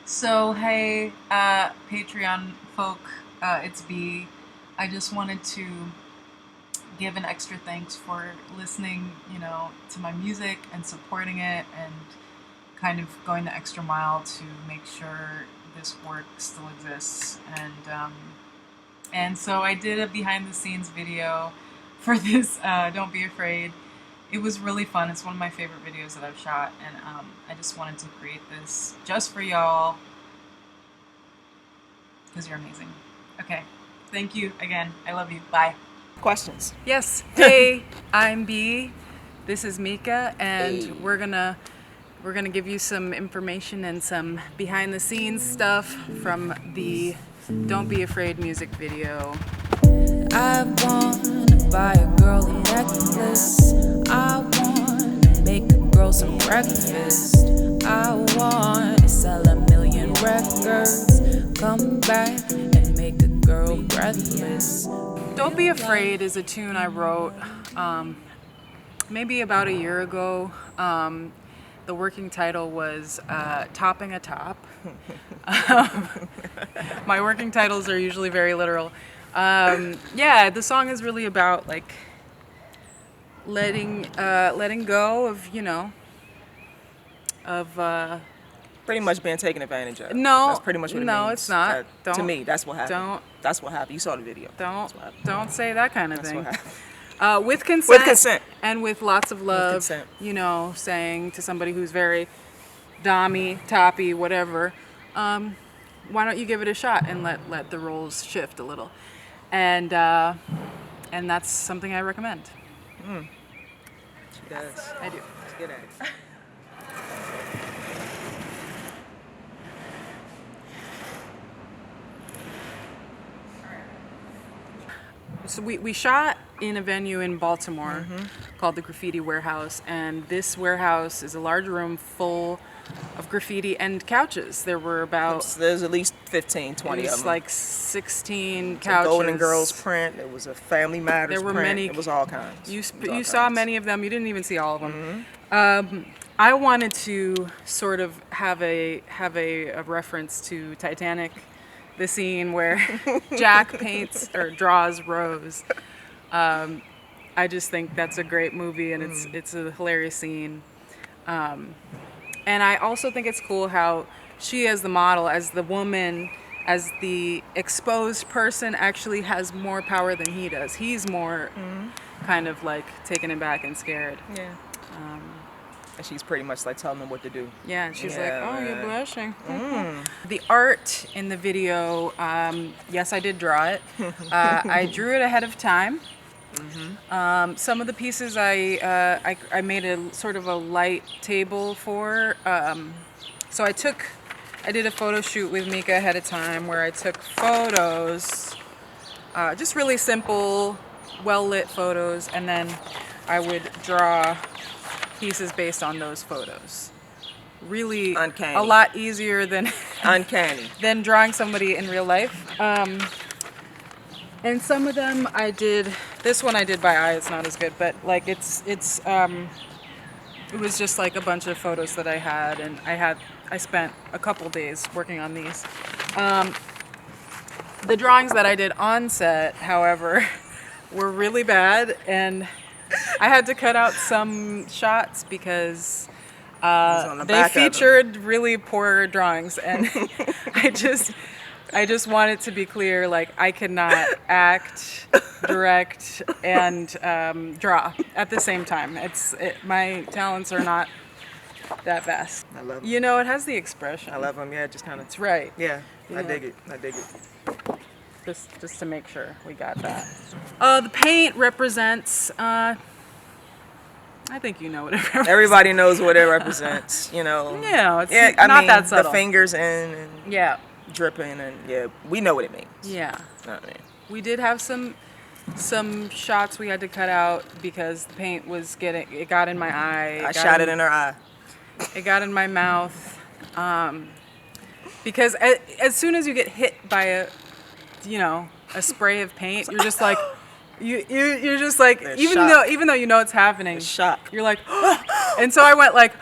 So, hey, Patreon folk, it's B. I just wanted to give an extra thanks for listening, to my music and supporting it and kind of going the extra mile to make sure this work still exists. And so I did a behind the scenes video for this, Don't Be Afraid. It was really fun. It's one of my favorite videos that I've shot, and I just wanted to create this just for y'all because you're amazing. Okay, thank you again. I love you. Bye. Questions? Yes. Hey, I'm B. This is Mika, and we're gonna give you some information and some behind the scenes stuff from the Don't Be Afraid music video. I wanna buy a girl a necklace. I wanna make a girl some breakfast. I wanna sell 1,000,000 records. Come back and make a girl breathless. Don't Be Afraid is a tune I wrote maybe about a year ago. The working title was Topping a Top. My working titles are usually very literal. The song is really about like letting go of Pretty much being taken advantage of. No, That's pretty much what it no, means. it's not. To me, that's what happened. Don't. That's what happened. You saw the video. Don't say that kind of That's thing. what happened. With consent. With consent. And with lots of love. consent. Saying to somebody who's very dommy, toppy, whatever, why don't you give it a shot and let the roles shift a little, and that's something I recommend. She does. I do. She's good at it. So we shot in a venue in Baltimore called the Graffiti Warehouse, and this warehouse is a large room full of graffiti and couches. There were There's at least 15, 20 it of was them. like 16 A couches. Golden Girls print. It was a Family Matters There were print. many. It was all kinds. You It was all saw kinds. many of them. You didn't even see all of them. I wanted to sort of have a reference to Titanic, the scene where Jack paints or draws Rose. I just think that's a great movie, and it's a hilarious scene. And I also think it's cool how she, as the model, as the woman, as the exposed person, actually has more power than he does. He's more kind of like taken aback and scared. Yeah. And she's pretty much like telling them what to do. Yeah, and she's like, Yeah, "Oh, you're man. blushing." The art in the video, yes, I did draw it. I drew it ahead of time. Some of the pieces I made a sort of a light table for. So I did a photo shoot with Mika ahead of time where I took photos, just really simple, well-lit photos, and then I would draw pieces based on those photos. Really Uncanny. a lot easier than Uncanny. than drawing somebody in real life. And some of them I did. This one I did by eye. It's not as good, but like it was just like a bunch of photos that I had, and I spent a couple days working on these. The drawings that I did on set, however, were really bad, and I had to cut out some shots because on the they back of them. featured really poor drawings, and I just want it to be clear, like I cannot act, direct, and draw at the same time. My talents are not that vast. I love 'em. It has the expression. I love them. Yeah, just kind of. It's right. Yeah, I Yeah. dig it. I dig it. Just to make sure we got that. The paint represents. I think you know what it represents. Everybody knows what it represents. Yeah, it's I not mean, that subtle. The fingers in and Yeah. dripping, and yeah, we know what it means. Yeah. You know what I mean? We did have some shots we had to cut out because the paint it got in my eye. I shot it in her eye. It got in my mouth. Because as soon as you get hit by a spray of paint, you're just like, you're just like, They're even shocked. though you know it's happening, Shock. you're like, and so I went like,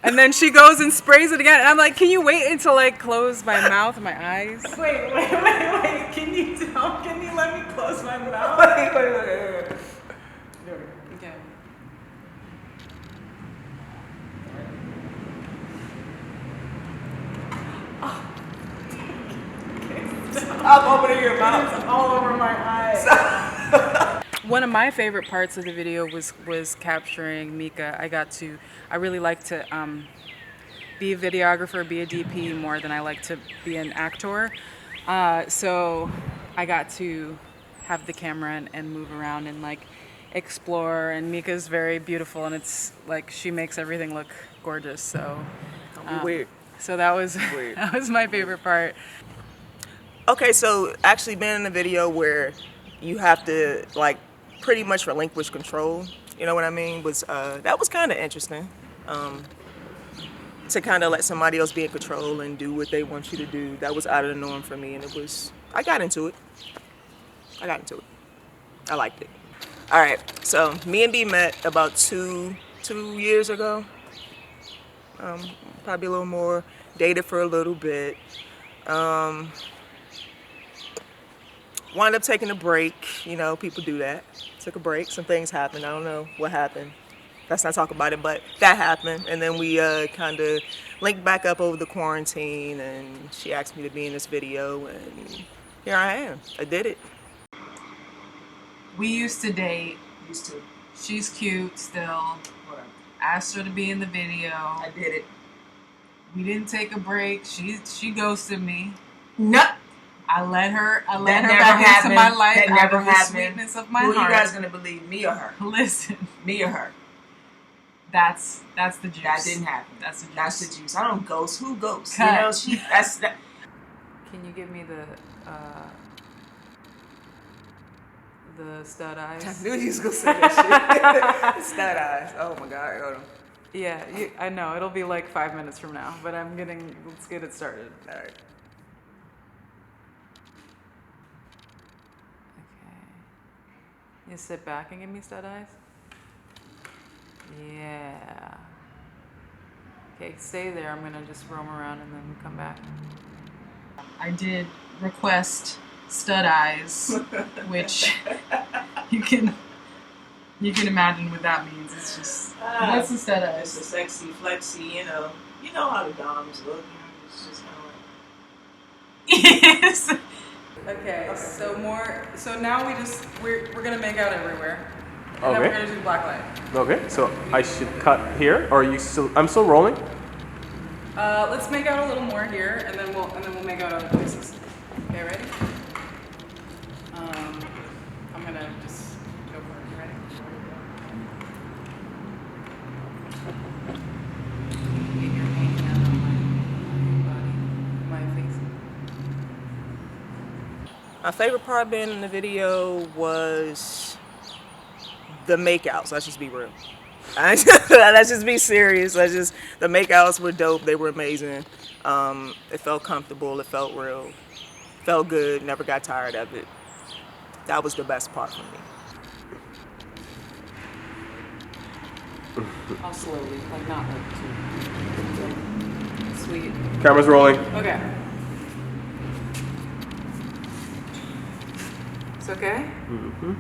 And then she goes and sprays it again. And I'm like, can you wait until I close my mouth and my eyes? Wait. Can you let me close my mouth? Wait. Okay. Stop opening your mouth. It's all over my eyes. One of my favorite parts of the video was capturing Mika. I really like to be a videographer, be a DP more than I like to be an actor. So I got to have the camera and move around and like explore. And Mika's very beautiful, and it's like she makes everything look gorgeous. So Weird. so that was Weird. that was my favorite part. Okay, so actually being in a video where you have to like pretty much relinquish control, you know what I mean, was that was kind of interesting. To kind of let somebody else be in control and do what they want you to do. That was out of the norm for me, and I got into it. I liked it. All right, so me and B met about two years ago. Probably a little more. Dated for a little bit. Wound up taking a break. You know, people do that. Took a break. Some things happened. I don't know what happened. Let's not talk about it, but that happened. And then we kind of linked back up over the quarantine, and she asked me to be in this video, and here I am. I did it. We used to date. Used to. She's cute still. Whatever. Asked her to be in the video. I did it. We didn't take a break. She ghosted me. No. I let her That back never into my happened. life. That out never of the happened. sweetness of my Who heart. you guys gonna believe, me or her? Listen, Me or her? that's the juice. That didn't happen. That's the juice. That's the juice. I don't ghost. Who ghosts? Cut. You know, that's that. Can you give me the stud eyes? I knew you was gonna say that shit. Stud eyes. Oh my god. Hold on. Yeah, I know it'll be like 5 minutes from now, but let's get it started. All right. Okay. You sit back and give me stud eyes. Yeah. Okay, stay there. I'm gonna just roam around and then come back. I did request stud eyes, which you can imagine what that means. It's just what's the stud eyes? It's a sexy, flexy. You know how the doms look. You know, it's just kind of like. Yes. Okay. So now we're gonna make out everywhere. And then we're gonna do black light. Okay, so I should cut here, or I'm still rolling. Let's make out a little more here, and then we'll make out other places. Okay, ready? I'm gonna just go for it. You ready? Get your hand on my body, my face. My favorite part being in the video was the makeouts. Let's just be real. Let's just be serious. The makeouts were dope. They were amazing. It felt comfortable. It felt real. Felt good. Never got tired of it. That was the best part for me. I'll slowly, like not like too sweet. Camera's rolling. Okay. It's okay? Mm-hmm.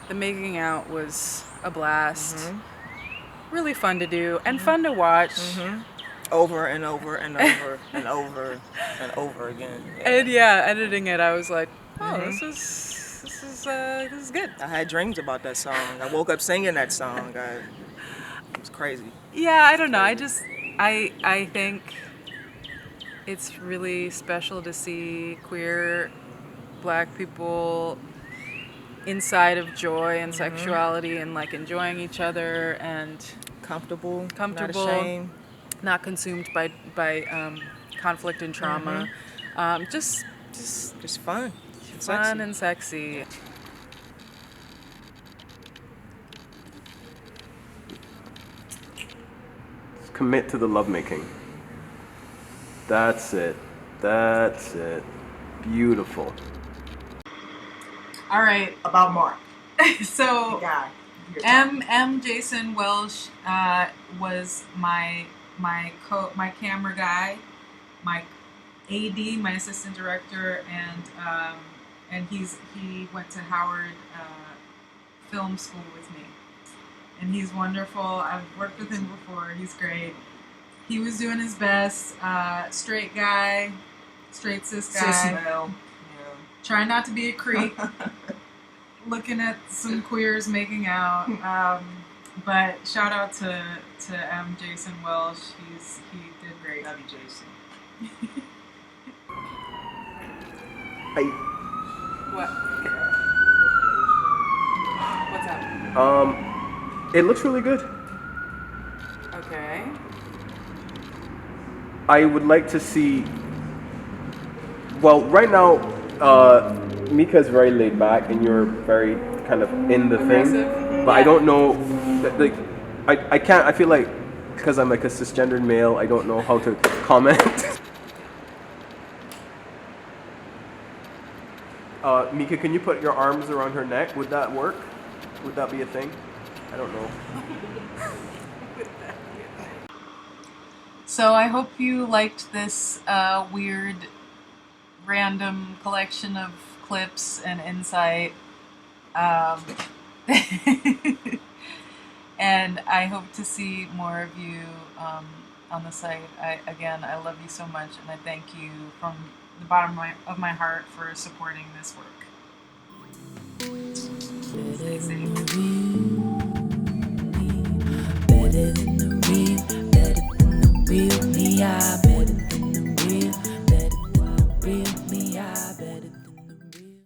The making out was a blast. Really fun to do and fun to watch. Over and over and over and over and over again. Yeah. And yeah, editing it, I was like, oh, this is good. I had dreams about that song. I woke up singing that song. It was crazy. Yeah, I don't know. I think it's really special to see queer Black people inside of joy and sexuality and like enjoying each other and Comfortable. comfortable, Not ashamed. not consumed by conflict and trauma. Just fun. fun and sexy. Commit to the lovemaking. That's it. That's it. Beautiful. All right. About Mark. So Guy. M. Jason Welsh was my camera guy, my AD, my assistant director, and he went to Howard Film School with me, and he's wonderful. I've worked with him before. He's great. He was doing his best. Straight guy, straight cis guy. Cis male. Trying not to be a creep. Looking at some queers making out. But shout out to M. Jason Welsh. He did great. Love you, Jason. What? What's up? It looks really good. Okay. I would like to see. Well, right now, Mika's very laid back, and you're very kind of in the Aggressive. thing. But I don't know. Like, I can't. I feel like because I'm like a cisgendered male, I don't know how to comment. Mika, can you put your arms around her neck? Would that work? Would that be a thing? I don't know. So I hope you liked this weird, random collection of clips and insight. And I hope to see more of you on the site. I love you so much, and I thank you from the bottom of my heart for supporting this work.